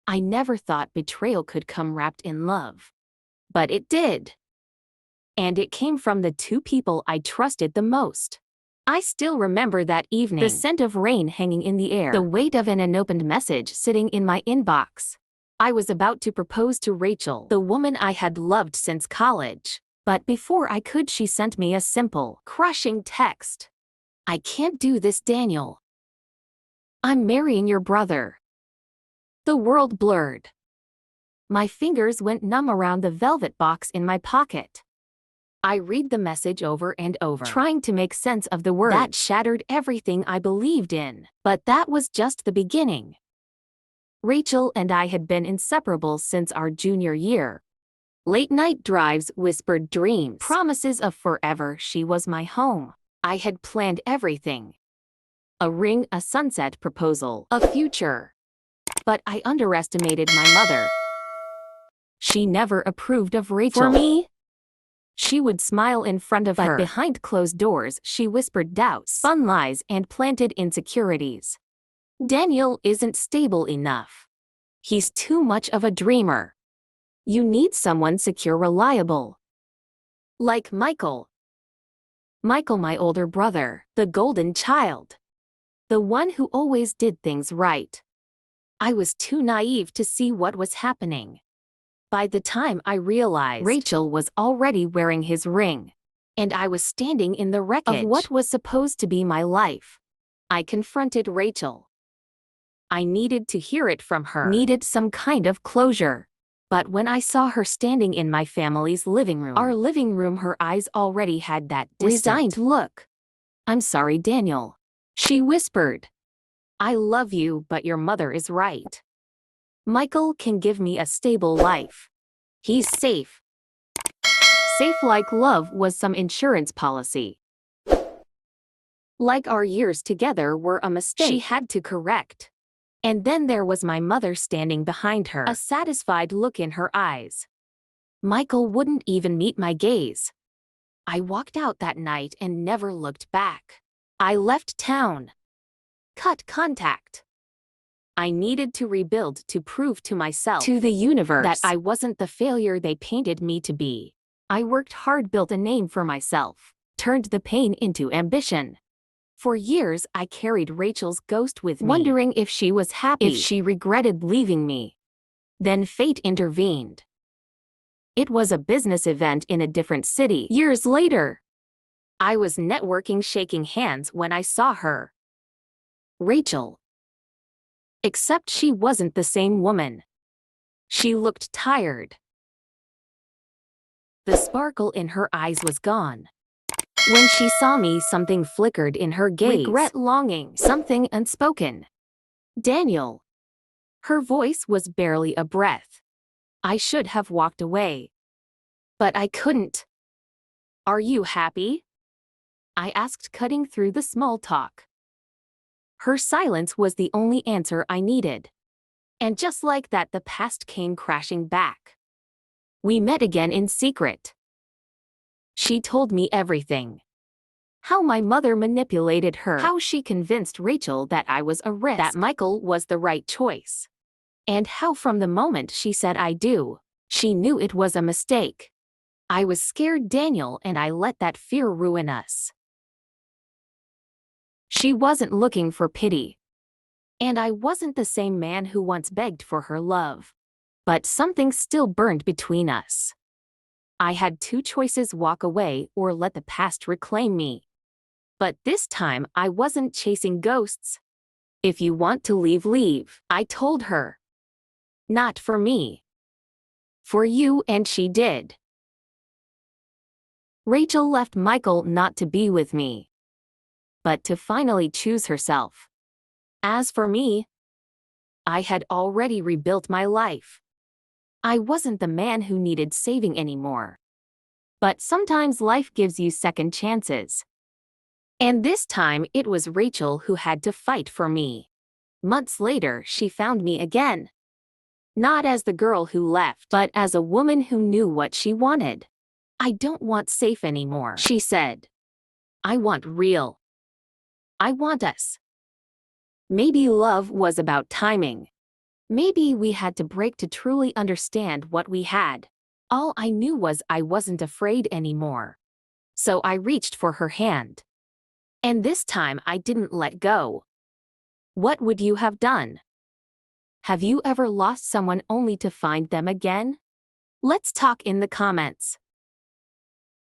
I never thought betrayal could come wrapped in love. But it did. And it came from the two people I trusted the most. I still remember that evening. The scent of rain hanging in the air. The weight of an unopened message sitting in my inbox. I was about to propose to Rachel, the woman I had loved since college. But before I could, she sent me a simple, crushing text. "I can't do this, Daniel. I'm marrying your brother." The world blurred. My fingers went numb around the velvet box in my pocket. I read the message over and over, trying to make sense of the words that shattered everything I believed in. But that was just the beginning. Rachel and I had been inseparable since our junior year. Late-night drives, whispered dreams, promises of forever. She was my home. I had planned everything. A ring, a sunset proposal, a future. But I underestimated my mother. She never approved of Rachel. For me, she would smile in front of her, but behind closed doors she whispered doubts, spun lies, and planted insecurities. "Daniel isn't stable enough. He's too much of a dreamer. You need someone secure, reliable. Like Michael." Michael, my older brother, the golden child. The one who always did things right. I was too naive to see what was happening. By the time I realized, Rachel was already wearing his ring, and I was standing in the wreckage of what was supposed to be my life. I confronted Rachel. I needed to hear it from her, needed some kind of closure. But when I saw her standing in my family's living room, our living room, her eyes already had that resigned look. "I'm sorry, Daniel," she whispered. "I love you, but your mother is right. Michael can give me a stable life. He's safe." Safe like love was some insurance policy. Like our years together were a mistake she had to correct. And then there was my mother standing behind her, a satisfied look in her eyes. Michael wouldn't even meet my gaze. I walked out that night and never looked back. I left town. Cut contact. I needed to rebuild, to prove to myself, to the universe, that I wasn't the failure they painted me to be. I worked hard, built a name for myself, turned the pain into ambition. For years I carried Rachel's ghost with me, wondering if she was happy, if she regretted leaving me. Then fate intervened. It was a business event in a different city. Years later, I was networking, shaking hands when I saw her. Rachel. Except she wasn't the same woman. She looked tired. The sparkle in her eyes was gone. When she saw me, something flickered in her gaze. Regret, longing, something unspoken. "Daniel." Her voice was barely a breath. I should have walked away. But I couldn't. "Are you happy?" I asked, cutting through the small talk. Her silence was the only answer I needed. And just like that, the past came crashing back. We met again in secret. She told me everything. How my mother manipulated her, how she convinced Rachel that I was a risk, that Michael was the right choice. And how from the moment she said "I do," she knew it was a mistake. I was scared, Daniel, and I let that fear ruin us. She wasn't looking for pity. And I wasn't the same man who once begged for her love. But something still burned between us. I had two choices: walk away or let the past reclaim me. But this time I wasn't chasing ghosts. "If you want to leave, leave," I told her. "Not for me. For you," and she did. Rachel left Michael not to be with me, but to finally choose herself. As for me, I had already rebuilt my life. I wasn't the man who needed saving anymore. But sometimes life gives you second chances. And this time it was Rachel who had to fight for me. Months later, she found me again. Not as the girl who left, but as a woman who knew what she wanted. "I don't want safe anymore," she said. "I want real. I want us." Maybe love was about timing. Maybe we had to break to truly understand what we had. All I knew was I wasn't afraid anymore. So I reached for her hand. And this time I didn't let go. What would you have done? Have you ever lost someone only to find them again? Let's talk in the comments.